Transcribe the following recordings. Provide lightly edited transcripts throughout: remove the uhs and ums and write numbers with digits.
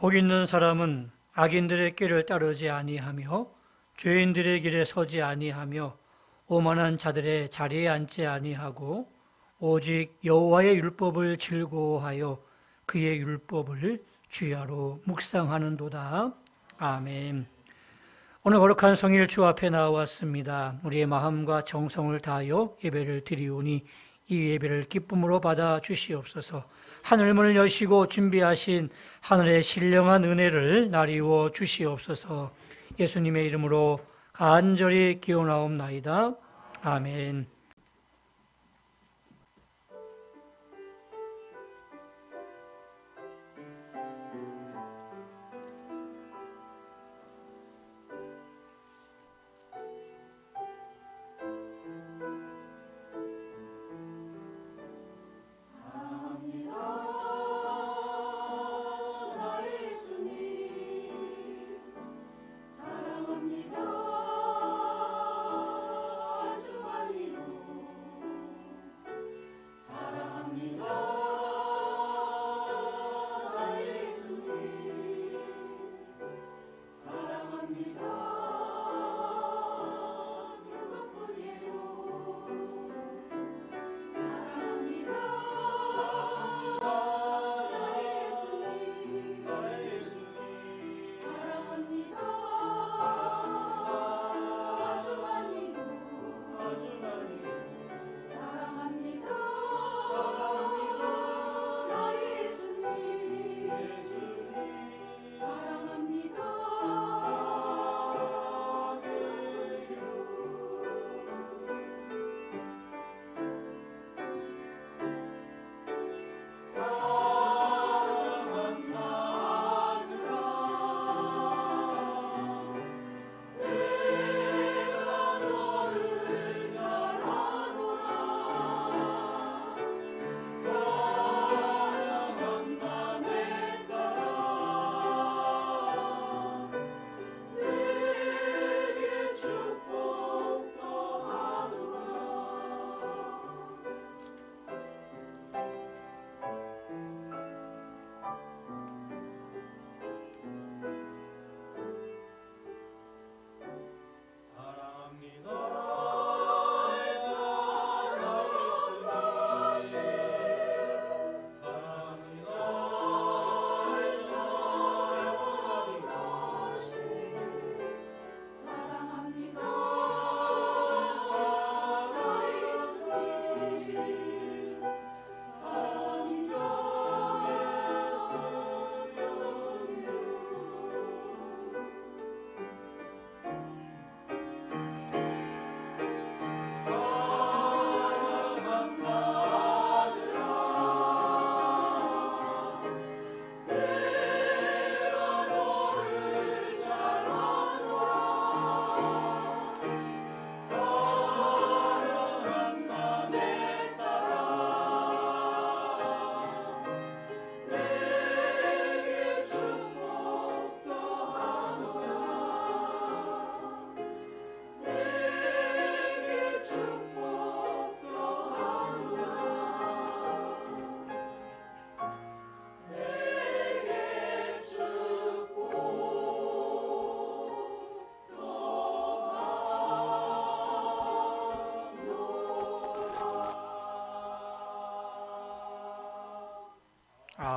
복 있는 사람은 악인들의 길을 따르지 아니하며 죄인들의 길에 서지 아니하며 오만한 자들의 자리에 앉지 아니하고 오직 여호와의 율법을 즐거워하여 그의 율법을 주야로 묵상하는도다. 아멘. 오늘 거룩한 성일 주 앞에 나왔습니다. 우리의 마음과 정성을 다하여 예배를 드리오니 이 예배를 기쁨으로 받아 주시옵소서. 하늘문을 여시고 준비하신 하늘의 신령한 은혜를 나리워 주시옵소서. 예수님의 이름으로 간절히 기원하옵나이다. 아멘.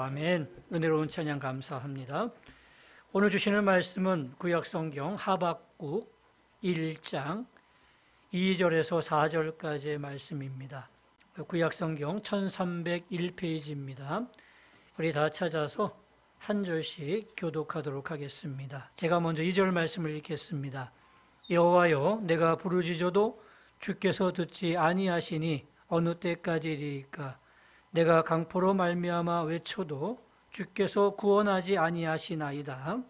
아멘. 은혜로운 찬양 감사합니다. 오늘 주시는 말씀은 구약성경 하박국 1장 2절에서 4절까지의 말씀입니다. 구약성경 1301페이지입니다. 우리 다 찾아서 한 절씩 교독하도록 하겠습니다. 제가 먼저 2절 말씀을 읽겠습니다. 여호와여, 내가 부르짖어도 주께서 듣지 아니하시니 어느 때까지리까? 내가 강포로 말미암아 외쳐도 주께서 구원하지 아니하시나이다.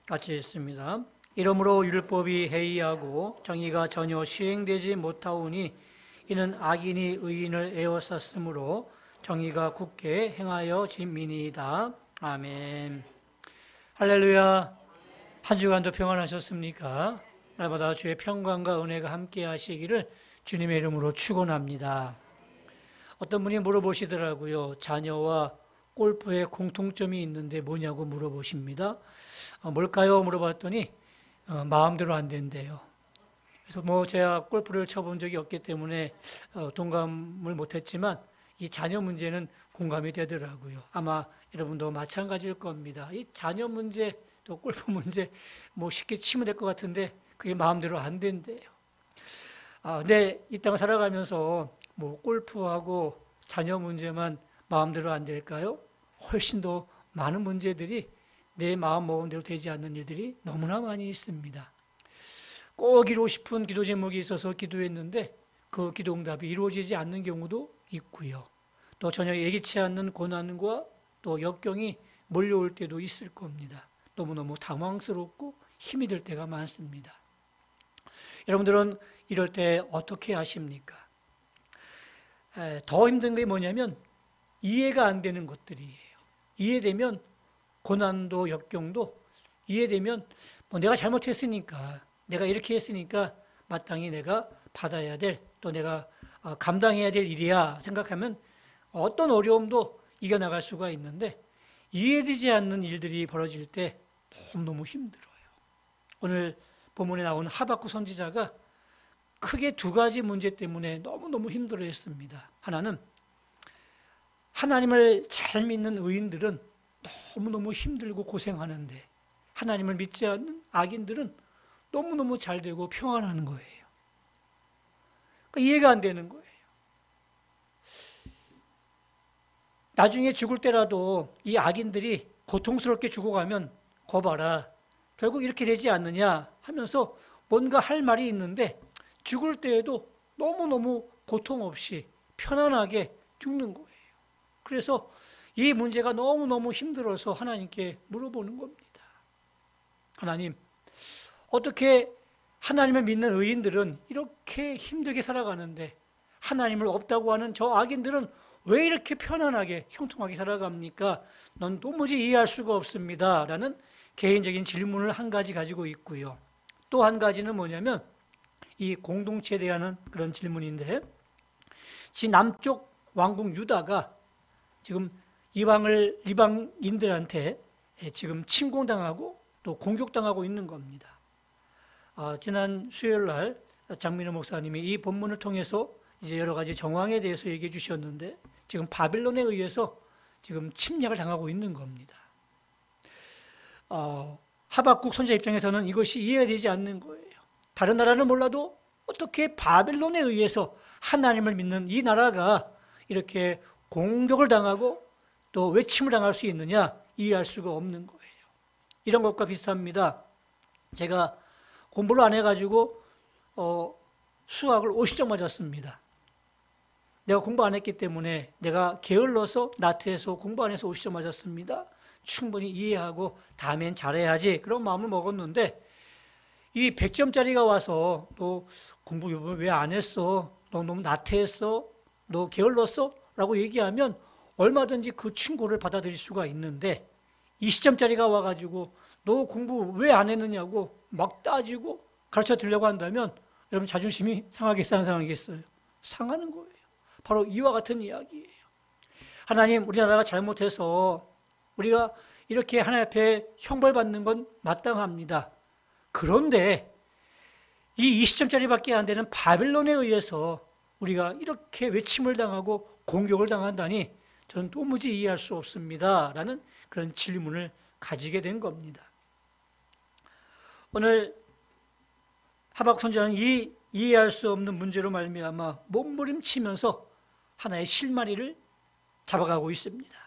같이 읽습니다. 이러므로 율법이 해이하고 정의가 전혀 시행되지 못하오니 이는 악인이 의인을 에워쌌으므로 정의가 굳게 행하여 짐이니이다. 아멘. 할렐루야. 한 주간도 평안하셨습니까? 날마다 주의 평강과 은혜가 함께 하시기를 주님의 이름으로 축원합니다. 어떤 분이 물어보시더라고요. 자녀와 골프에 공통점이 있는데 뭐냐고 물어보십니다. 뭘까요? 물어봤더니 마음대로 안 된대요. 그래서 제가 골프를 쳐본 적이 없기 때문에 동감을 못했지만 이 자녀 문제는 공감이 되더라고요. 아마 여러분도 마찬가지일 겁니다. 이 자녀 문제 또 골프 문제 쉽게 치면 될 것 같은데 그게 마음대로 안 된대요. 근데 이 땅을 살아가면서 골프하고 자녀 문제만 마음대로 안 될까요? 훨씬 더 많은 문제들이 내 마음 먹은 대로 되지 않는 일들이 너무나 많이 있습니다. 꼭 이루고 싶은 기도 제목이 있어서 기도했는데 그 기도 응답이 이루어지지 않는 경우도 있고요. 또 전혀 예기치 않는 고난과 또 역경이 몰려올 때도 있을 겁니다. 너무너무 당황스럽고 힘이 들 때가 많습니다. 여러분들은 이럴 때 어떻게 하십니까? 더 힘든 게 뭐냐면 이해가 안 되는 것들이에요. 이해되면 고난도 역경도 이해되면 내가 잘못했으니까 내가 이렇게 했으니까 마땅히 내가 받아야 될 또 내가 감당해야 될 일이야 생각하면 어떤 어려움도 이겨나갈 수가 있는데 이해되지 않는 일들이 벌어질 때 너무너무 힘들어요. 오늘 본문에 나온 하박국 선지자가 크게 두 가지 문제 때문에 너무너무 힘들어했습니다. 하나는 하나님을 잘 믿는 의인들은 너무너무 힘들고 고생하는데 하나님을 믿지 않는 악인들은 너무너무 잘 되고 평안하는 거예요. 그러니까 이해가 안 되는 거예요. 나중에 죽을 때라도 이 악인들이 고통스럽게 죽어가면 거 봐라. 결국 이렇게 되지 않느냐 하면서 뭔가 할 말이 있는데 죽을 때에도 너무너무 고통 없이 편안하게 죽는 거예요. 그래서 이 문제가 너무너무 힘들어서 하나님께 물어보는 겁니다. 하나님, 어떻게 하나님을 믿는 의인들은 이렇게 힘들게 살아가는데 하나님을 없다고 하는 저 악인들은 왜 이렇게 편안하게 형통하게 살아갑니까? 넌 도무지 이해할 수가 없습니다. 라는 개인적인 질문을 한 가지 가지고 있고요. 또 한 가지는 뭐냐면 이 공동체에 대한 그런 질문인데 지 남쪽 왕국 유다가 지금 이방인들한테 지금 침공당하고 또 공격당하고 있는 겁니다. 지난 수요일 날 장민호 목사님이 이 본문을 통해서 이제 여러 가지 정황에 대해서 얘기해 주셨는데 지금 바빌론에 의해서 지금 침략을 당하고 있는 겁니다. 하박국 선지자 입장에서는 이것이 이해되지 않는 거예요. 다른 나라는 몰라도 어떻게 바빌론에 의해서 하나님을 믿는 이 나라가 이렇게 공격을 당하고 또 외침을 당할 수 있느냐 이해할 수가 없는 거예요. 이런 것과 비슷합니다. 제가 공부를 안 해가지고 수학을 50점 맞았습니다. 내가 공부 안 했기 때문에 내가 게을러서 나트해서 공부 안 해서 50점 맞았습니다. 충분히 이해하고 다음엔 잘해야지 그런 마음을 먹었는데 이 100점짜리가 와서 너 공부 왜 안 했어? 너 너무 나태했어? 너 게을렀어? 라고 얘기하면 얼마든지 그 충고를 받아들일 수가 있는데 20점짜리가 와가지고 너 공부 왜 안 했느냐고 막 따지고 가르쳐 드리려고 한다면 여러분 자존심이 상하겠어요? 안 상하겠어요? 상하는 거예요. 바로 이와 같은 이야기예요. 하나님, 우리나라가 잘못해서 우리가 이렇게 하나님 앞에 형벌받는 건 마땅합니다. 그런데 이 20점짜리밖에 안 되는 바빌론에 의해서 우리가 이렇게 외침을 당하고 공격을 당한다니 저는 도무지 이해할 수 없습니다. 라는 그런 질문을 가지게 된 겁니다. 오늘 하박국 선지자는 이 이해할 수 없는 문제로 말미암아 몸부림치면서 하나의 실마리를 잡아가고 있습니다.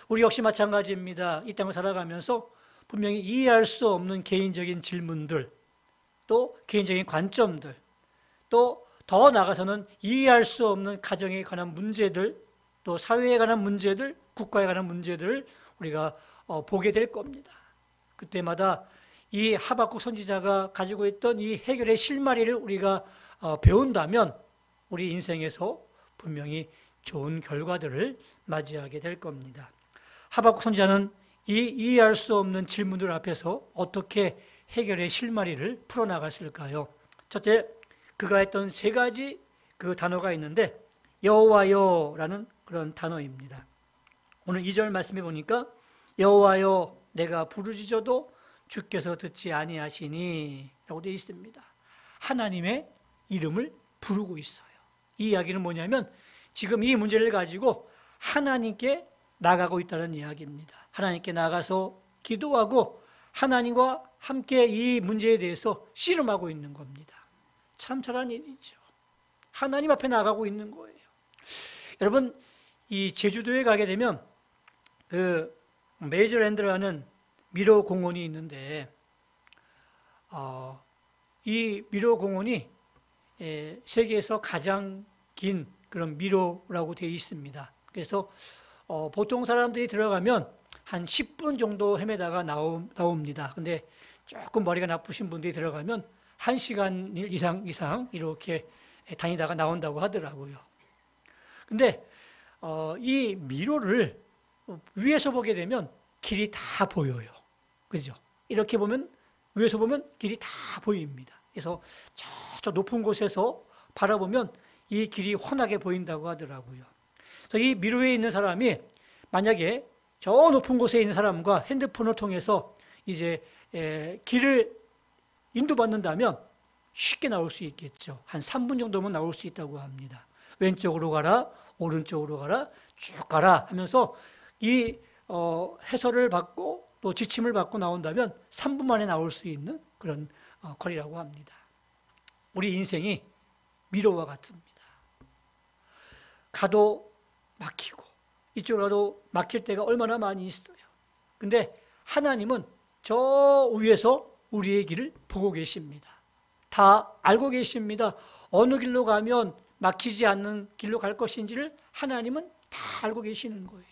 우리 역시 마찬가지입니다. 이 땅을 살아가면서 분명히 이해할 수 없는 개인적인 질문들, 또 개인적인 관점들, 또 더 나아가서는 이해할 수 없는 가정에 관한 문제들, 또 사회에 관한 문제들, 국가에 관한 문제들을 우리가 보게 될 겁니다. 그때마다 이 하박국 선지자가 가지고 있던 이 해결의 실마리를 우리가 배운다면 우리 인생에서 분명히 좋은 결과들을 맞이하게 될 겁니다. 하박국 선지자는 이 이해할 수 없는 질문들 앞에서 어떻게 해결의 실마리를 풀어나갔을까요? 첫째, 그가 했던 세 가지 그 단어가 있는데 여호와여라는 그런 단어입니다. 오늘 2절 말씀해 보니까 여호와여 내가 부르짖어도 주께서 듣지 아니하시니 라고 되어 있습니다. 하나님의 이름을 부르고 있어요. 이 이야기는 뭐냐면 지금 이 문제를 가지고 하나님께 나가고 있다는 이야기입니다. 하나님께 나가서 기도하고 하나님과 함께 이 문제에 대해서 씨름하고 있는 겁니다. 참 잘한 일이죠. 하나님 앞에 나가고 있는 거예요. 여러분, 이 제주도에 가게 되면 그 메이저랜드라는 미로 공원이 있는데 이 미로 공원이 세계에서 가장 긴 그런 미로라고 되어 있습니다. 그래서 보통 사람들이 들어가면 한 10분 정도 헤매다가 나옵니다. 근데 조금 머리가 나쁘신 분들이 들어가면 1시간 이상 이렇게 다니다가 나온다고 하더라고요. 근데 이 미로를 위에서 보게 되면 길이 다 보여요. 그죠? 이렇게 보면 위에서 보면 길이 다 보입니다. 그래서 저 높은 곳에서 바라보면 이 길이 훤하게 보인다고 하더라고요. 그래서 이 미로에 있는 사람이 만약에 저 높은 곳에 있는 사람과 핸드폰을 통해서 이제 길을 인도받는다면 쉽게 나올 수 있겠죠. 한 3분 정도면 나올 수 있다고 합니다. 왼쪽으로 가라, 오른쪽으로 가라, 쭉 가라 하면서 이 해설을 받고 또 지침을 받고 나온다면 3분 만에 나올 수 있는 그런 거리라고 합니다. 우리 인생이 미로와 같습니다. 가도 막히고 이쪽으로 가도 막힐 때가 얼마나 많이 있어요. 근데 하나님은 저 위에서 우리의 길을 보고 계십니다. 다 알고 계십니다. 어느 길로 가면 막히지 않는 길로 갈 것인지를 하나님은 다 알고 계시는 거예요.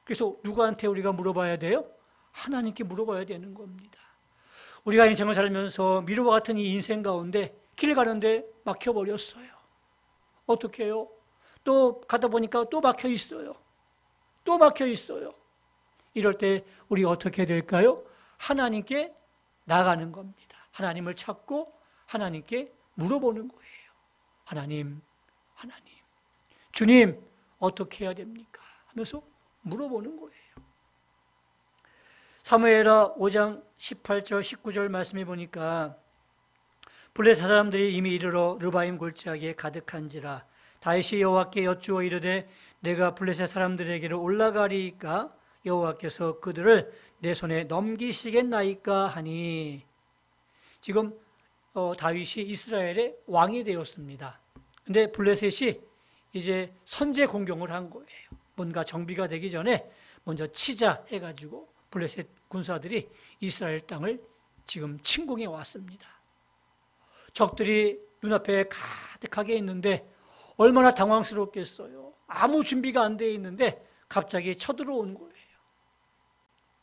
그래서 누구한테 우리가 물어봐야 돼요? 하나님께 물어봐야 되는 겁니다. 우리가 인생을 살면서 미로와 같은 이 인생 가운데 길 가는데 막혀버렸어요. 어떻게 해요? 또 가다 보니까 또 막혀 있어요. 또 막혀 있어요. 이럴 때 우리 어떻게 될까요? 하나님께 나가는 겁니다. 하나님을 찾고 하나님께 물어보는 거예요. 하나님, 주님 어떻게 해야 됩니까? 하면서 물어보는 거예요. 사무엘하 5장 18절 19절 말씀해 보니까 블레셋 사람들이 이미 이르러 르바임 골짜기에 가득한지라 다윗이 여호와께 여쭈어 이르되 내가 블레셋 사람들에게로 올라가리이까 여호와께서 그들을 내 손에 넘기시겠나이까 하니 지금 다윗이 이스라엘의 왕이 되었습니다. 근데 블레셋이 이제 선제 공격을 한 거예요. 뭔가 정비가 되기 전에 먼저 치자 해가지고 블레셋 군사들이 이스라엘 땅을 지금 침공해 왔습니다. 적들이 눈앞에 가득하게 있는데 얼마나 당황스럽겠어요. 아무 준비가 안 돼 있는데 갑자기 쳐들어오는 거예요.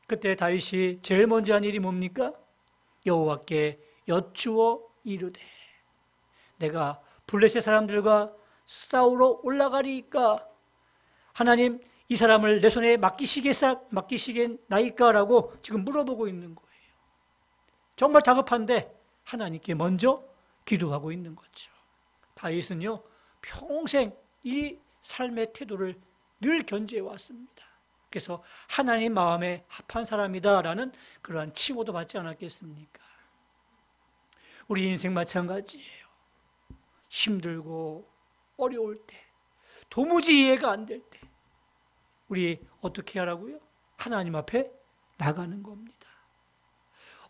그때 다윗이 제일 먼저 한 일이 뭡니까? 여호와께 여쭈어 이르되 내가 블레셋 사람들과 싸우러 올라가리이까 하나님 이 사람을 내 손에 맡기시겠나이까 라고 지금 물어보고 있는 거예요. 정말 다급한데 하나님께 먼저 기도하고 있는 거죠. 다윗은요 평생 이 삶의 태도를 늘 견지해 왔습니다. 그래서 하나님 마음에 합한 사람이다라는 그러한 칭호도 받지 않았겠습니까? 우리 인생 마찬가지예요. 힘들고 어려울 때, 도무지 이해가 안 될 때 우리 어떻게 하라고요? 하나님 앞에 나가는 겁니다.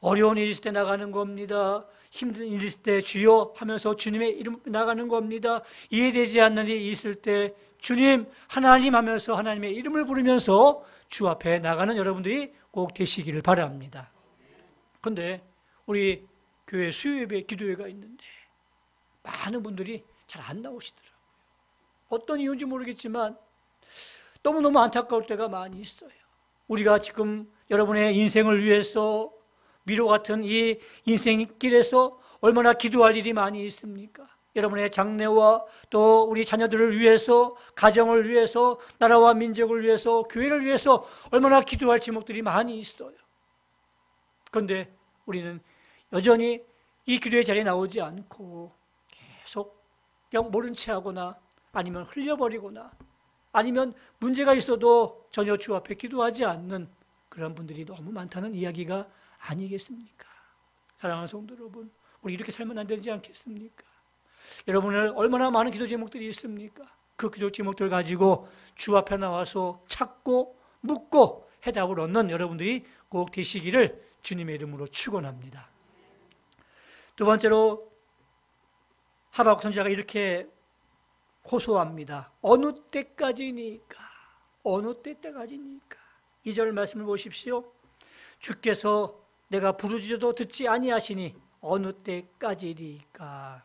어려운 일이 있을 때 나가는 겁니다. 힘든 일이 있을 때 주여 하면서 주님의 이름 나가는 겁니다. 이해되지 않는 일이 있을 때 주님, 하나님 하면서 하나님의 이름을 부르면서 주 앞에 나가는 여러분들이 꼭 되시기를 바랍니다. 그런데 우리 교회 수요예배, 기도회가 있는데 많은 분들이 잘 안 나오시더라고요. 어떤 이유인지 모르겠지만 너무너무 안타까울 때가 많이 있어요. 우리가 지금 여러분의 인생을 위해서 미로 같은 이 인생길에서 얼마나 기도할 일이 많이 있습니까? 여러분의 장래와 또 우리 자녀들을 위해서, 가정을 위해서, 나라와 민족을 위해서, 교회를 위해서 얼마나 기도할 제목들이 많이 있어요. 그런데 우리는 여전히 이 기도의 자리에 나오지 않고 계속 그냥 모른 채 하거나 아니면 흘려버리거나 아니면 문제가 있어도 전혀 주 앞에 기도하지 않는 그런 분들이 너무 많다는 이야기가 아니겠습니까? 사랑하는 성도 여러분, 우리 이렇게 살면 안 되지 않겠습니까? 여러분을 얼마나 많은 기도 제목들이 있습니까? 그 기도 제목들 가지고 주 앞에 나와서 찾고 묻고 해답을 얻는 여러분들이 꼭 되시기를 주님의 이름으로 축원합니다. 두 번째로 하박국 선지자가 이렇게 호소합니다. 어느 때까지니까? 어느 때까지니까? 2절 말씀을 보십시오. 주께서 내가 부르짖어도 듣지 아니하시니 어느 때까지니까?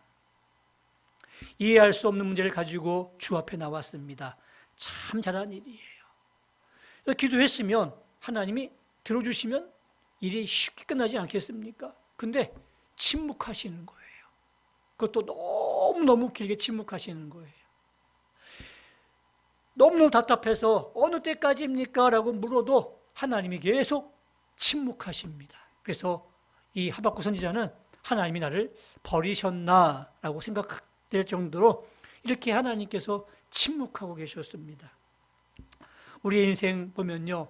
이해할 수 없는 문제를 가지고 주 앞에 나왔습니다. 참 잘한 일이에요. 기도했으면 하나님이 들어주시면 일이 쉽게 끝나지 않겠습니까? 근데 침묵하시는 거예요. 그것도 너무너무 길게 침묵하시는 거예요. 너무너무 답답해서 어느 때까지입니까? 라고 물어도 하나님이 계속 침묵하십니다. 그래서 이 하박국 선지자는 하나님이 나를 버리셨나? 라고 생각될 정도로 이렇게 하나님께서 침묵하고 계셨습니다. 우리의 인생 보면요,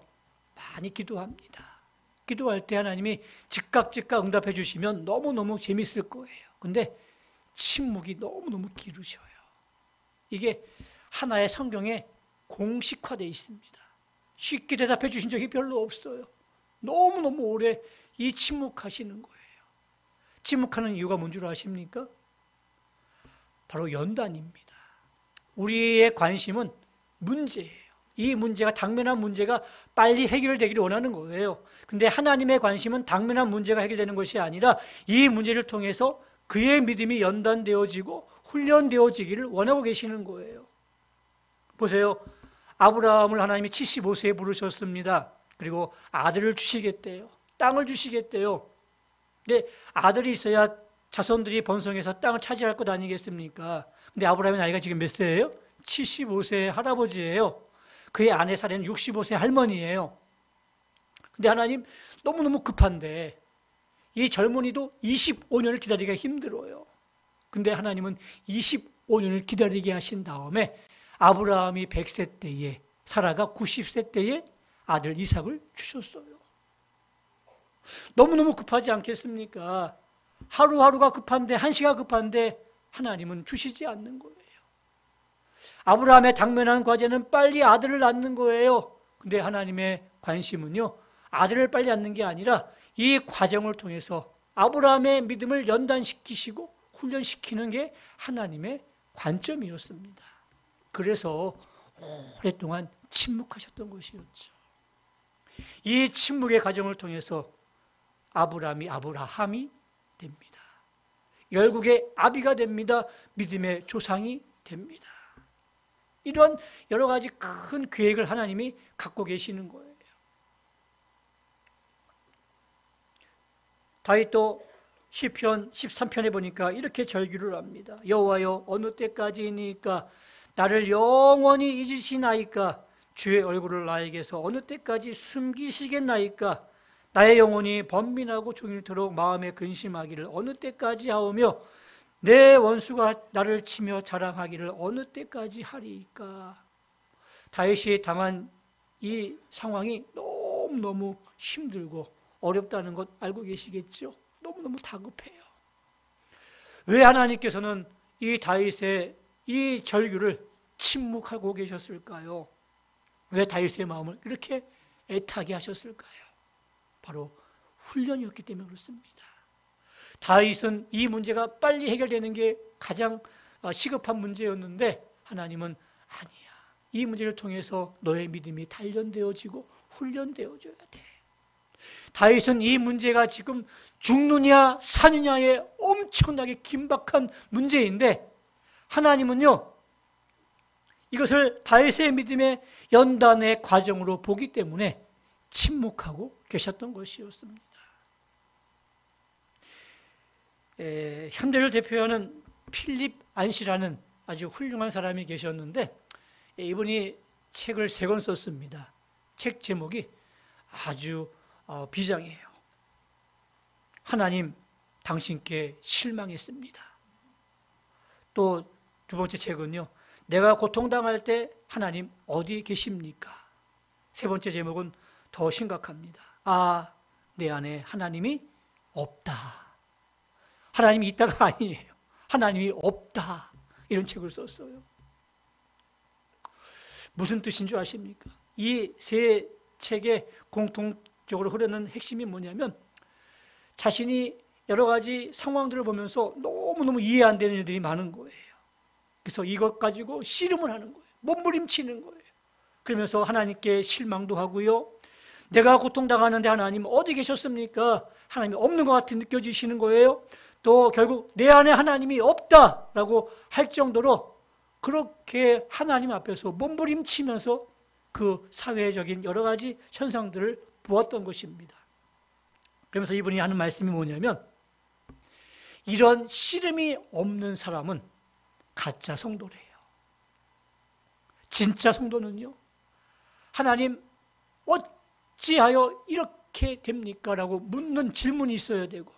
많이 기도합니다. 기도할 때 하나님이 즉각 응답해 주시면 너무너무 재밌을 거예요. 근데 침묵이 너무너무 길으셔요. 이게 하나의 성경에 공식화되어 있습니다. 쉽게 대답해 주신 적이 별로 없어요. 너무너무 오래 이 침묵하시는 거예요. 침묵하는 이유가 뭔 줄 아십니까? 바로 연단입니다. 우리의 관심은 문제예요. 이 문제가 당면한 문제가 빨리 해결되기를 원하는 거예요. 근데 하나님의 관심은 당면한 문제가 해결되는 것이 아니라 이 문제를 통해서 그의 믿음이 연단되어지고 훈련되어지기를 원하고 계시는 거예요. 보세요. 아브라함을 하나님이 75세에 부르셨습니다. 그리고 아들을 주시겠대요. 땅을 주시겠대요. 근데 아들이 있어야 자손들이 번성해서 땅을 차지할 것 아니겠습니까? 근데 아브라함의 나이가 지금 몇 세예요? 75세 할아버지예요. 그의 아내 사례는 65세 할머니예요. 근데 하나님 너무너무 급한데 이 젊은이도 25년을 기다리기가 힘들어요. 근데 하나님은 25년을 기다리게 하신 다음에 아브라함이 100세 때에 사라가 90세 때에 아들 이삭을 주셨어요. 너무너무 급하지 않겠습니까? 하루하루가 급한데, 한 시가 급한데 하나님은 주시지 않는 거예요. 아브라함의 당면한 과제는 빨리 아들을 낳는 거예요. 근데 하나님의 관심은요, 아들을 빨리 낳는 게 아니라 이 과정을 통해서 아브라함의 믿음을 연단시키시고 훈련시키는 게 하나님의 관점이었습니다. 그래서 오랫동안 침묵하셨던 것이었죠. 이 침묵의 과정을 통해서 아브라함이 됩니다. 결국에 아비가 됩니다. 믿음의 조상이 됩니다. 이런 여러 가지 큰 계획을 하나님이 갖고 계시는 거예요. 다윗도 시편 13편에 보니까 이렇게 절규를 합니다. 여호와여 어느 때까지니까 나를 영원히 잊으시나이까 주의 얼굴을 나에게서 어느 때까지 숨기시겠나이까 나의 영혼이 번민하고 종일토록 마음에 근심하기를 어느 때까지 하오며 내 원수가 나를 치며 자랑하기를 어느 때까지 하리이까. 다윗이 당한 이 상황이 너무너무 힘들고 어렵다는 것 알고 계시겠죠? 너무너무 다급해요. 왜 하나님께서는 이 다윗의 이 절규를 침묵하고 계셨을까요? 왜 다윗의 마음을 이렇게 애타게 하셨을까요? 바로 훈련이었기 때문에 그렇습니다. 다윗은 이 문제가 빨리 해결되는 게 가장 시급한 문제였는데 하나님은 아니야. 이 문제를 통해서 너의 믿음이 단련되어지고 훈련되어져야 돼. 다윗은 이 문제가 지금 죽느냐 사느냐의 엄청나게 긴박한 문제인데 하나님은요, 이것을 다윗의 믿음의 연단의 과정으로 보기 때문에 침묵하고 계셨던 것이었습니다. 현대를 대표하는 필립 안시라는 아주 훌륭한 사람이 계셨는데 이분이 책을 3권 썼습니다. 책 제목이 아주 비장해요. 하나님, 당신께 실망했습니다. 또 두 번째 책은요, 내가 고통당할 때 하나님 어디 계십니까? 세 번째 제목은 더 심각합니다. 아, 내 안에 하나님이 없다. 하나님이 있다가 아니에요. 하나님이 없다. 이런 책을 썼어요. 무슨 뜻인 줄 아십니까? 이 세 책의 공통적으로 흐르는 핵심이 뭐냐면 자신이 여러 가지 상황들을 보면서 너무너무 이해 안 되는 일들이 많은 거예요. 그래서 이것 가지고 씨름을 하는 거예요. 몸부림치는 거예요. 그러면서 하나님께 실망도 하고요. 내가 고통당하는데 하나님 어디 계셨습니까? 하나님이 없는 것 같이 느껴지시는 거예요. 또 결국 내 안에 하나님이 없다라고 할 정도로 그렇게 하나님 앞에서 몸부림치면서 그 사회적인 여러 가지 현상들을 보았던 것입니다. 그러면서 이분이 하는 말씀이 뭐냐면 이런 씨름이 없는 사람은 가짜 성도래요. 진짜 성도는요, 하나님 어찌하여 이렇게 됩니까? 라고 묻는 질문이 있어야 되고,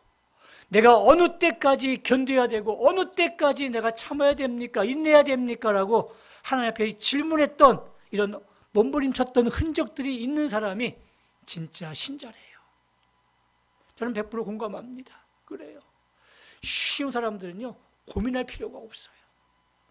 내가 어느 때까지 견뎌야 되고 어느 때까지 내가 참아야 됩니까? 인내해야 됩니까? 라고 하나님 앞에 질문했던 이런 몸부림쳤던 흔적들이 있는 사람이 진짜 신자래요. 저는 100% 공감합니다. 그래요. 쉬운 사람들은요, 고민할 필요가 없어요.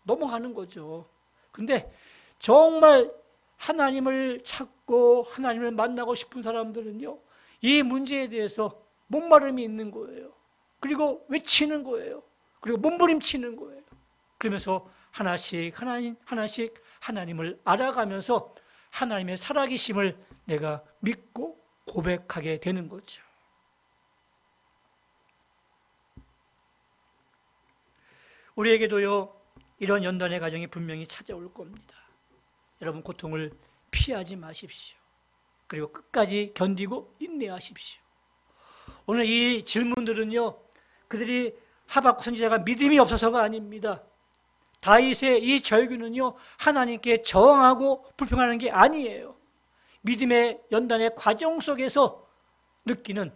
넘어가는 거죠. 근데 정말 하나님을 찾고 하나님을 만나고 싶은 사람들은요, 이 문제에 대해서 목마름이 있는 거예요. 그리고 외치는 거예요. 그리고 몸부림치는 거예요. 그러면서 하나씩 하나님을 알아가면서 하나님의 살아계심을 내가 믿고 고백하게 되는 거죠. 우리에게도요, 이런 연단의 과정이 분명히 찾아올 겁니다. 여러분, 고통을 피하지 마십시오. 그리고 끝까지 견디고 인내하십시오. 오늘 이 질문들은요, 그들이 하박국 선지자가 믿음이 없어서가 아닙니다. 다윗의 이 절규는요, 하나님께 저항하고 불평하는 게 아니에요. 믿음의 연단의 과정 속에서 느끼는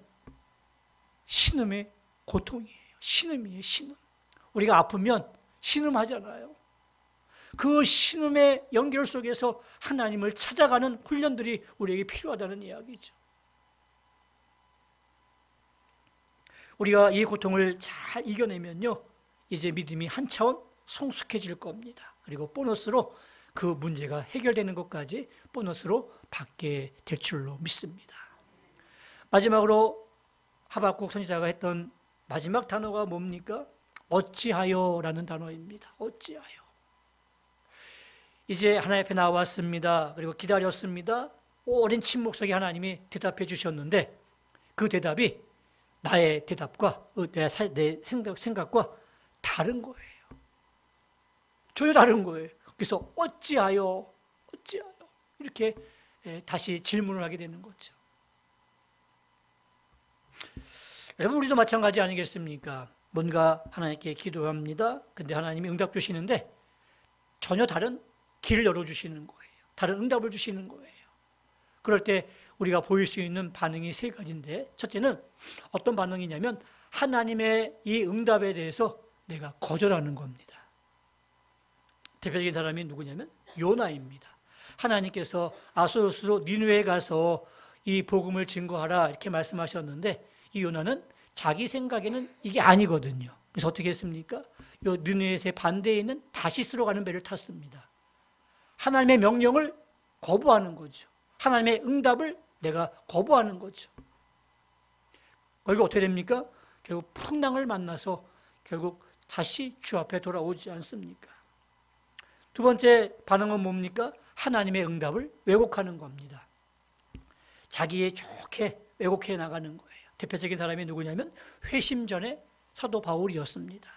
신음의 고통이에요. 신음이에요, 신음. 우리가 아프면 신음하잖아요. 그 신음의 연결 속에서 하나님을 찾아가는 훈련들이 우리에게 필요하다는 이야기죠. 우리가 이 고통을 잘 이겨내면요, 이제 믿음이 한 차원 성숙해질 겁니다. 그리고 보너스로 그 문제가 해결되는 것까지 보너스로 받게 될 줄로 믿습니다. 마지막으로 하박국 선지자가 했던 마지막 단어가 뭡니까? 어찌하여라는 단어입니다. 어찌하여. 이제 하나님 앞에 나왔습니다. 그리고 기다렸습니다. 오랜 침묵 속에 하나님이 대답해 주셨는데 그 대답이 나의 대답과 내 생각과 다른 거예요. 전혀 다른 거예요. 그래서 어찌하여 이렇게 다시 질문을 하게 되는 거죠. 여러분, 우리도 마찬가지 아니겠습니까? 뭔가 하나님께 기도합니다. 근데 하나님이 응답 주시는데 전혀 다른 길을 열어주시는 거예요. 다른 응답을 주시는 거예요. 그럴 때 우리가 보일 수 있는 반응이 세 가지인데, 첫째는 어떤 반응이냐면 하나님의 이 응답에 대해서 내가 거절하는 겁니다. 대표적인 사람이 누구냐면 요나입니다. 하나님께서 아소스로 니느웨에 가서 이 복음을 증거하라 이렇게 말씀하셨는데 이 요나는 자기 생각에는 이게 아니거든요. 그래서 어떻게 했습니까? 요 니느웨의 반대에 있는 다시스로 가는 배를 탔습니다. 하나님의 명령을 거부하는 거죠. 하나님의 응답을 내가 거부하는 거죠. 결국 어떻게 됩니까? 결국 풍랑을 만나서 결국 다시 주 앞에 돌아오지 않습니까? 두 번째 반응은 뭡니까? 하나님의 응답을 왜곡하는 겁니다. 자기의 좋게 왜곡해 나가는 거예요. 대표적인 사람이 누구냐면 회심 전에 사도 바울이었습니다.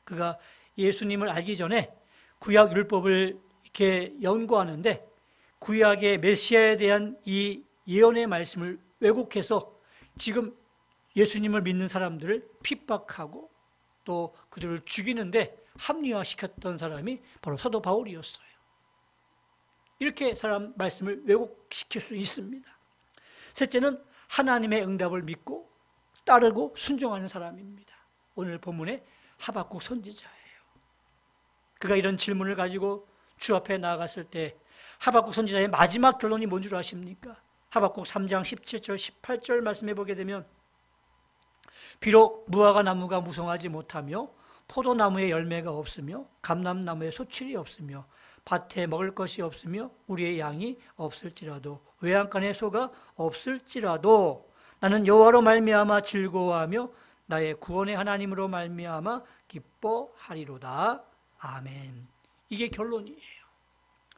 그가 예수님을 알기 전에 구약 율법을 이렇게 연구하는데 구약의 메시아에 대한 이 예언의 말씀을 왜곡해서 지금 예수님을 믿는 사람들을 핍박하고 또 그들을 죽이는데 합리화시켰던 사람이 바로 사도 바울이었어요. 이렇게 사람 말씀을 왜곡시킬 수 있습니다. 셋째는 하나님의 응답을 믿고 따르고 순종하는 사람입니다. 오늘 본문의 하박국 선지자예요. 그가 이런 질문을 가지고 주 앞에 나아갔을 때 하박국 선지자의 마지막 결론이 뭔 줄 아십니까? 하박국 3장 17절 18절 말씀해 보게 되면 비록 무화과 나무가 무성하지 못하며 포도나무에 열매가 없으며 감람나무에 소출이 없으며 밭에 먹을 것이 없으며 우리의 양이 없을지라도 외양간에 소가 없을지라도 나는 여호와로 말미암아 즐거워하며 나의 구원의 하나님으로 말미암아 기뻐하리로다. 아멘. 이게 결론이에요.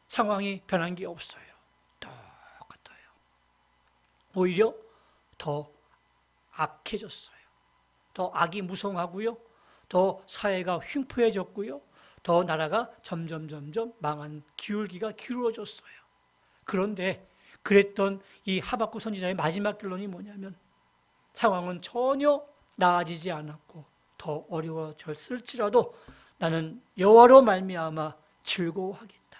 상황이 변한 게 없어요. 똑같아요. 오히려 더 악해졌어요. 더 악이 무성하고요. 더 사회가 흉포해졌고요. 더 나라가 점점 망한 기울기가 기울어졌어요. 그런데 그랬던 이 하박국 선지자의 마지막 결론이 뭐냐면 상황은 전혀 나아지지 않았고 더 어려워졌을지라도 나는 여호와로 말미암아 즐거워하겠다.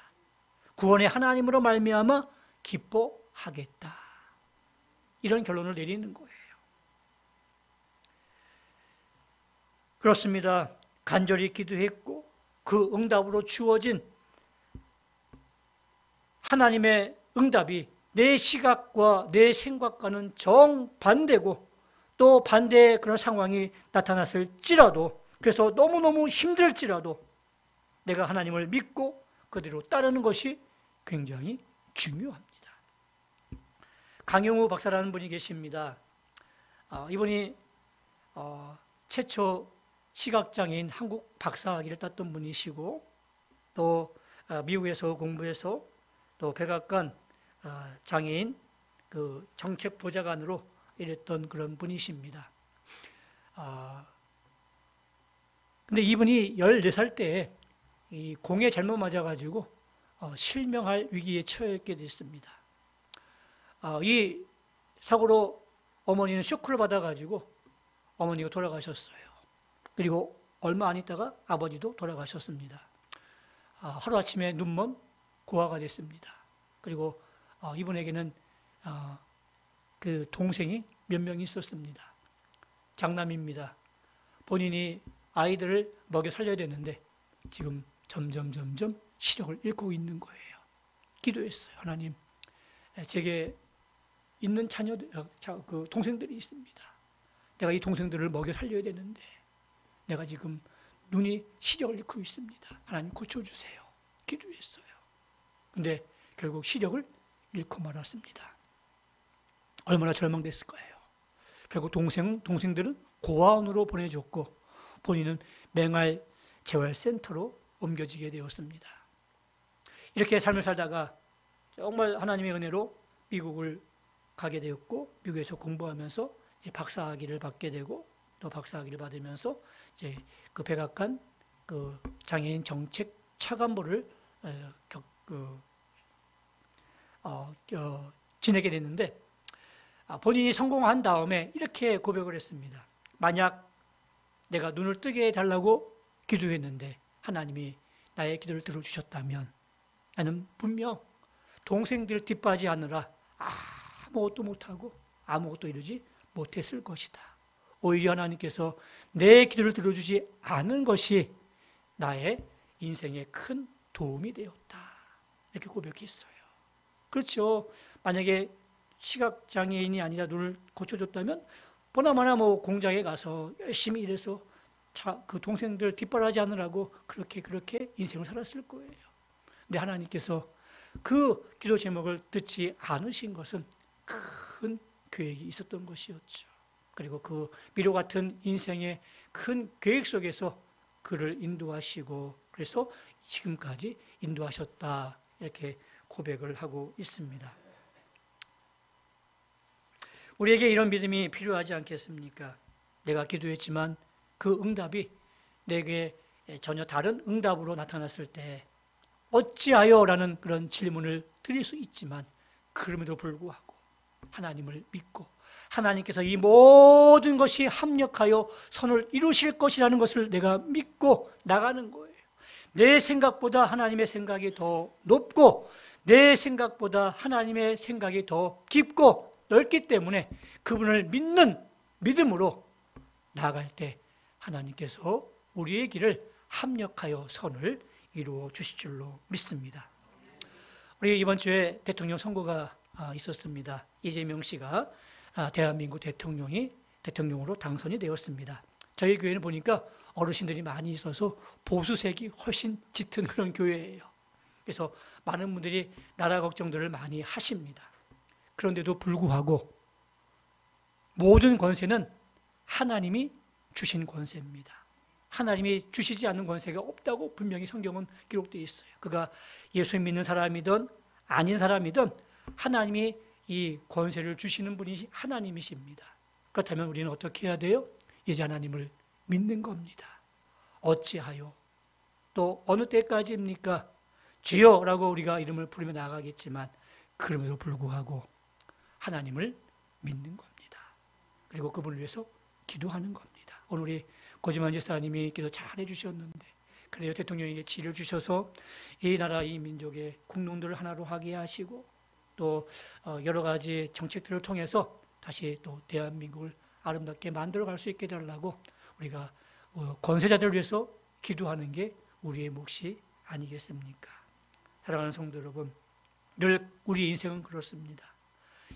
구원의 하나님으로 말미암아 기뻐하겠다. 이런 결론을 내리는 거예요. 그렇습니다. 간절히 기도했고 그 응답으로 주어진 하나님의 응답이 내 시각과 내 생각과는 정반대고 또 반대의 그런 상황이 나타났을지라도 그래서 너무너무 힘들지라도 내가 하나님을 믿고 그대로 따르는 것이 굉장히 중요합니다. 강영우 박사라는 분이 계십니다. 이분이 최초 시각장애인 한국 박사학위를 땄던 분이시고 또 미국에서 공부해서 또 백악관 장애인 그 정책보좌관으로 일했던 그런 분이십니다. 근데 이분이 14살 때 이 공에 잘못 맞아가지고 실명할 위기에 처했게 됐습니다. 이 사고로 어머니는 쇼크를 받아가지고 어머니가 돌아가셨어요. 그리고 얼마 안 있다가 아버지도 돌아가셨습니다. 하루아침에 눈먼 고아가 됐습니다. 그리고 이분에게는 그 동생이 몇 명 있었습니다. 장남입니다. 본인이 아이들을 먹여 살려야 되는데 지금 점점 시력을 잃고 있는 거예요. 기도했어요. 하나님, 제게 있는 자녀들, 그 동생들이 있습니다. 내가 이 동생들을 먹여 살려야 되는데 내가 지금 눈이 시력을 잃고 있습니다. 하나님 고쳐주세요. 기도했어요. 근데 결국 시력을 잃고 말았습니다. 얼마나 절망됐을 거예요. 결국 동생들은 고아원으로 보내줬고 본인은 맹활 재활센터로 옮겨지게 되었습니다. 이렇게 삶을 살다가 정말 하나님의 은혜로 미국을 가게 되었고 미국에서 공부하면서 이제 박사학위를 받게 되고 또 박사학위를 받으면서 이제 그 백악관 그 장애인 정책 차관보를 지내게 됐는데 본인이 성공한 다음에 이렇게 고백을 했습니다. 만약 내가 눈을 뜨게 해달라고 기도했는데 하나님이 나의 기도를 들어주셨다면 나는 분명 동생들 뒷바지하느라 아무것도 못하고 아무것도 이루지 못했을 것이다. 오히려 하나님께서 내 기도를 들어주지 않은 것이 나의 인생에 큰 도움이 되었다. 이렇게 고백했어요. 그렇죠. 만약에 시각장애인이 아니라 눈을 고쳐줬다면 보나마나 뭐 공장에 가서 열심히 일해서 그 동생들 뒷바라지 하느라고 그렇게 인생을 살았을 거예요. 근데 하나님께서 그 기도 제목을 듣지 않으신 것은 큰 계획이 있었던 것이었죠. 그리고 그 미로 같은 인생의 큰 계획 속에서 그를 인도하시고 그래서 지금까지 인도하셨다. 이렇게 고백을 하고 있습니다. 우리에게 이런 믿음이 필요하지 않겠습니까? 내가 기도했지만 그 응답이 내게 전혀 다른 응답으로 나타났을 때 어찌하여? 라는 그런 질문을 드릴 수 있지만 그럼에도 불구하고 하나님을 믿고 하나님께서 이 모든 것이 합력하여 선을 이루실 것이라는 것을 내가 믿고 나가는 거예요. 내 생각보다 하나님의 생각이 더 높고 내 생각보다 하나님의 생각이 더 깊고 넓기 때문에 그분을 믿는 믿음으로 나아갈 때 하나님께서 우리의 길을 합력하여 선을 이루어 주실 줄로 믿습니다. 우리 이번 주에 대통령 선거가 있었습니다. 이재명 씨가 대한민국 대통령으로 당선이 되었습니다. 저희 교회는 보니까 어르신들이 많이 있어서 보수색이 훨씬 짙은 그런 교회예요. 그래서 많은 분들이 나라 걱정들을 많이 하십니다. 그런데도 불구하고 모든 권세는 하나님이 주신 권세입니다. 하나님이 주시지 않는 권세가 없다고 분명히 성경은 기록되어 있어요. 그가 예수 믿는 사람이든 아닌 사람이든 하나님이 이 권세를 주시는 분이 하나님이십니다. 그렇다면 우리는 어떻게 해야 돼요? 이제 하나님을 믿는 겁니다. 어찌하여 또 어느 때까지입니까? 주여라고 우리가 이름을 부르며 나아가겠지만 그럼에도 불구하고 하나님을 믿는 겁니다. 그리고 그분을 위해서 기도하는 겁니다. 오늘 우리 고지만 집사님이 기도 잘 해주셨는데 그래요. 대통령에게 지혜를 주셔서 이 나라 이 민족의 국론들을 하나로 하게 하시고 또 여러 가지 정책들을 통해서 다시 또 대한민국을 아름답게 만들어갈 수 있게 해달라고 우리가 권세자들을 위해서 기도하는 게 우리의 몫이 아니겠습니까? 사랑하는 성도 여러분, 늘 우리 인생은 그렇습니다.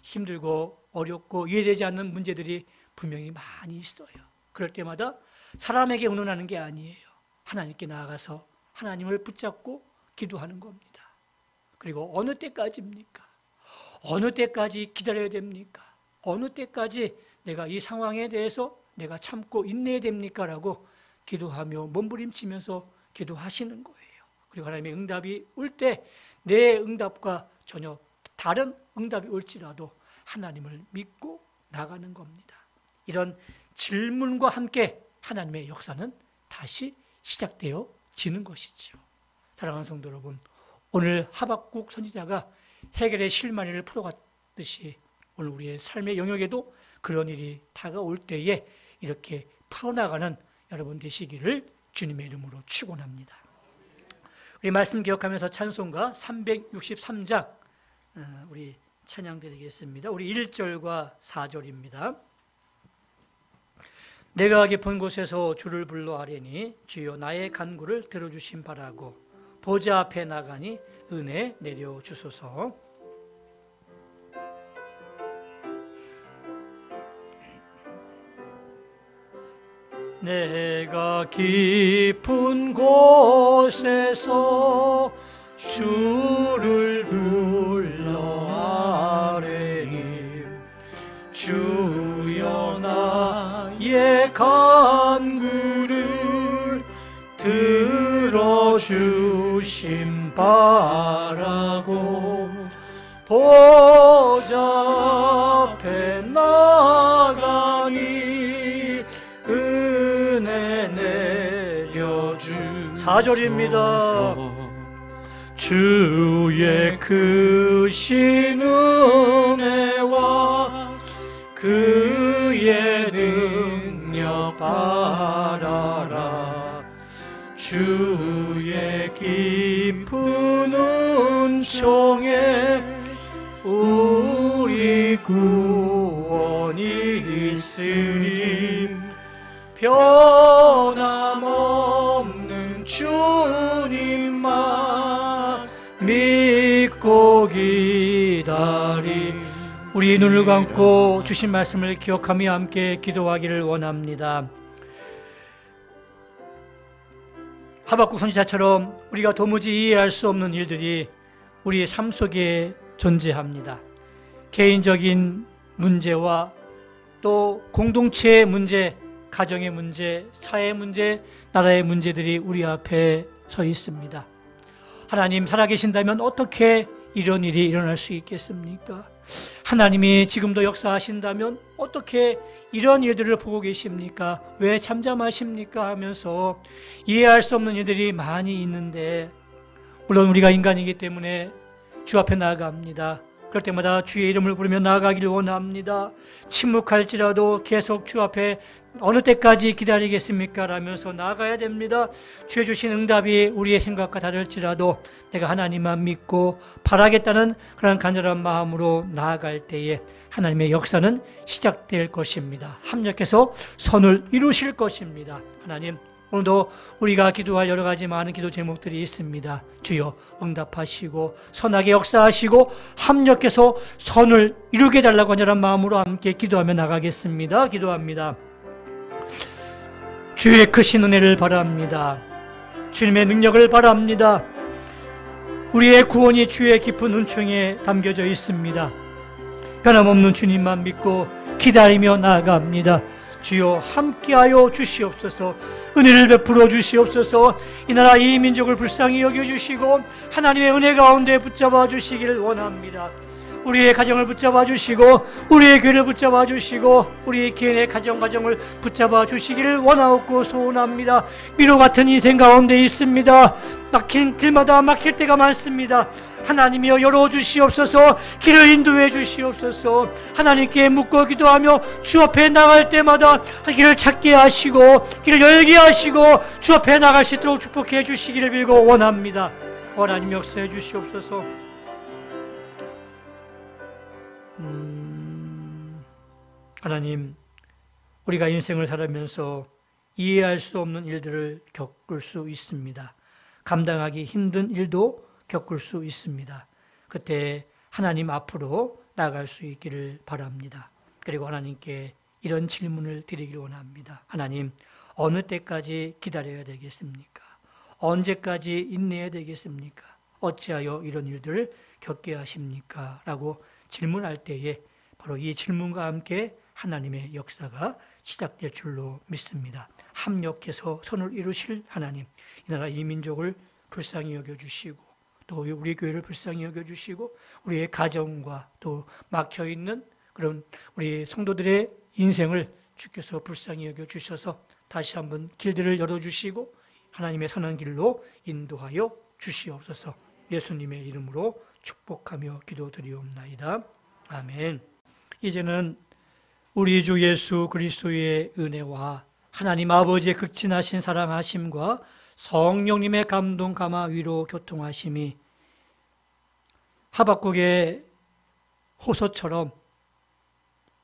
힘들고 어렵고 이해되지 않는 문제들이 분명히 많이 있어요. 그럴 때마다 사람에게 의논하는 게 아니에요. 하나님께 나아가서 하나님을 붙잡고 기도하는 겁니다. 그리고 어느 때까지입니까? 어느 때까지 기다려야 됩니까? 어느 때까지 내가 이 상황에 대해서 내가 참고 인내해야 됩니까? 라고 기도하며 몸부림치면서 기도하시는 거예요. 그리고 하나님의 응답이 올 때 내 응답과 전혀 다른 응답이 올지라도 하나님을 믿고 나가는 겁니다. 이런 질문과 함께 하나님의 역사는 다시 시작되어지는 것이죠. 사랑하는 성도 여러분, 오늘 하박국 선지자가 해겔의 실마리를 풀어갔듯이 오늘 우리의 삶의 영역에도 그런 일이 다가올 때에 이렇게 풀어나가는 여러분 되시기를 주님의 이름으로 축원합니다. 우리 말씀 기억하면서 찬송가 363장 우리 찬양 드리겠습니다. 우리 1절과 4절입니다. 내가 깊은 곳에서 주를 불러 아뢰니 주여 나의 간구를 들어주심 바라고 보좌 앞에 나가니 은혜 내려 주소서. 내가 깊은 곳에서 주를 불러 아뢰니 주여 나의 간구를 들어주심 바라고 보좌 앞에 나가니 은혜 내려주 4절입니다. 주의 크신 은혜와 그의 능력 바라라. 주의 깊은 은총에 우리 구원이 있으니 변함없는 주님만 믿고 기다리. 우리 눈을 감고 주신 말씀을 기억하며 함께 기도하기를 원합니다. 하박국 선지자처럼 우리가 도무지 이해할 수 없는 일들이 우리의 삶 속에 존재합니다. 개인적인 문제와 또 공동체의 문제, 가정의 문제, 사회의 문제, 나라의 문제들이 우리 앞에 서 있습니다. 하나님 살아계신다면 어떻게 이런 일이 일어날 수 있겠습니까? 하나님이 지금도 역사하신다면 어떻게 이런 일들을 보고 계십니까? 왜 잠잠하십니까? 하면서 이해할 수 없는 일들이 많이 있는데, 물론 우리가 인간이기 때문에 주 앞에 나아갑니다. 그럴 때마다 주의 이름을 부르며 나아가기를 원합니다. 침묵할지라도 계속 주 앞에 어느 때까지 기다리겠습니까? 라면서 나아가야 됩니다. 주의 주신 응답이 우리의 생각과 다를지라도 내가 하나님만 믿고 바라겠다는 그런 간절한 마음으로 나아갈 때에 하나님의 역사는 시작될 것입니다. 합력해서 선을 이루실 것입니다. 하나님, 오늘도 우리가 기도할 여러 가지 많은 기도 제목들이 있습니다. 주여 응답하시고 선하게 역사하시고 합력해서 선을 이루게 해달라고 간절한 마음으로 함께 기도하며 나가겠습니다. 기도합니다. 주의 크신 은혜를 바랍니다. 주님의 능력을 바랍니다. 우리의 구원이 주의 깊은 은총에 담겨져 있습니다. 변함없는 주님만 믿고 기다리며 나아갑니다. 주여 함께하여 주시옵소서. 은혜를 베풀어 주시옵소서. 이 나라 이 민족을 불쌍히 여겨주시고 하나님의 은혜 가운데 붙잡아 주시기를 원합니다. 우리의 가정을 붙잡아 주시고 우리의 교회를 붙잡아 주시고 우리의 개인의 가정을 붙잡아 주시기를 원하옵고 소원합니다. 미로 같은 인생 가운데 있습니다. 막힌 길마다 막힐 때가 많습니다. 하나님이여 열어주시옵소서. 길을 인도해 주시옵소서. 하나님께 묻고 기도하며 주 앞에 나갈 때마다 길을 찾게 하시고 길을 열게 하시고 주 앞에 나갈 수 있도록 축복해 주시기를 빌고 원합니다. 하나님 역사해 주시옵소서. 하나님, 우리가 인생을 살아면서 이해할 수 없는 일들을 겪을 수 있습니다. 감당하기 힘든 일도 겪을 수 있습니다. 그때 하나님 앞으로 나아갈 수 있기를 바랍니다. 그리고 하나님께 이런 질문을 드리기를 원합니다. 하나님, 어느 때까지 기다려야 되겠습니까? 언제까지 인내해야 되겠습니까? 어찌하여 이런 일들을 겪게 하십니까? 라고 질문할 때에 바로 이 질문과 함께 하나님의 역사가 시작될 줄로 믿습니다. 합력해서 선을 이루실 하나님, 이 나라 이 민족을 불쌍히 여겨주시고 또 우리 교회를 불쌍히 여겨주시고 우리의 가정과 또 막혀있는 그런 우리 성도들의 인생을 주께서 불쌍히 여겨주셔서 다시 한번 길들을 열어주시고 하나님의 선한 길로 인도하여 주시옵소서. 예수님의 이름으로 축복하며 기도드리옵나이다. 아멘. 이제는 우리 주 예수 그리스도의 은혜와 하나님 아버지의 극진하신 사랑하심과 성령님의 감동, 감화, 위로, 교통하심이 하박국의 호소처럼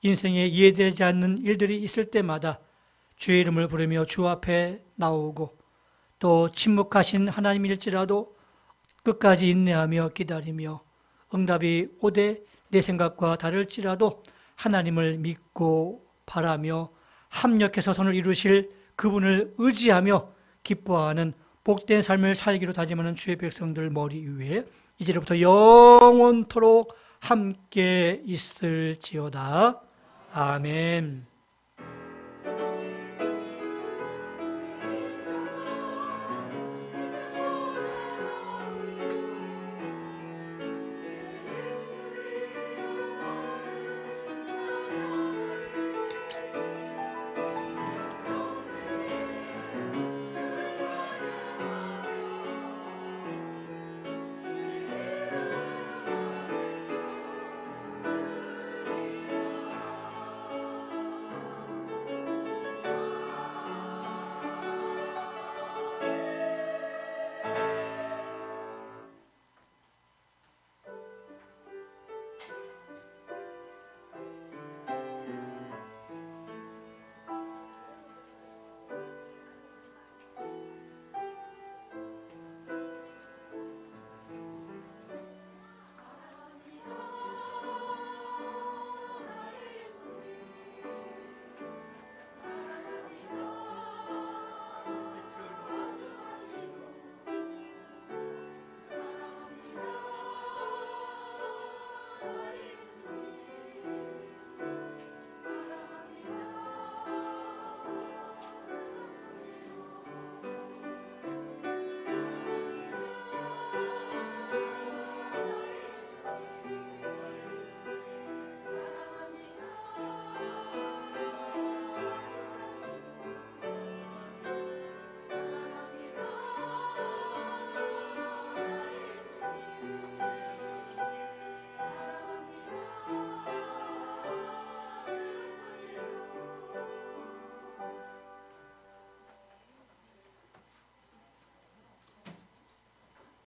인생에 이해되지 않는 일들이 있을 때마다 주의 이름을 부르며 주 앞에 나오고 또 침묵하신 하나님일지라도 끝까지 인내하며 기다리며 응답이 오되 내 생각과 다를지라도 하나님을 믿고 바라며 합력해서 선을 이루실 그분을 의지하며 기뻐하는 복된 삶을 살기로 다짐하는 주의 백성들 머리 위에 이제부터 영원토록 함께 있을지어다. 아멘.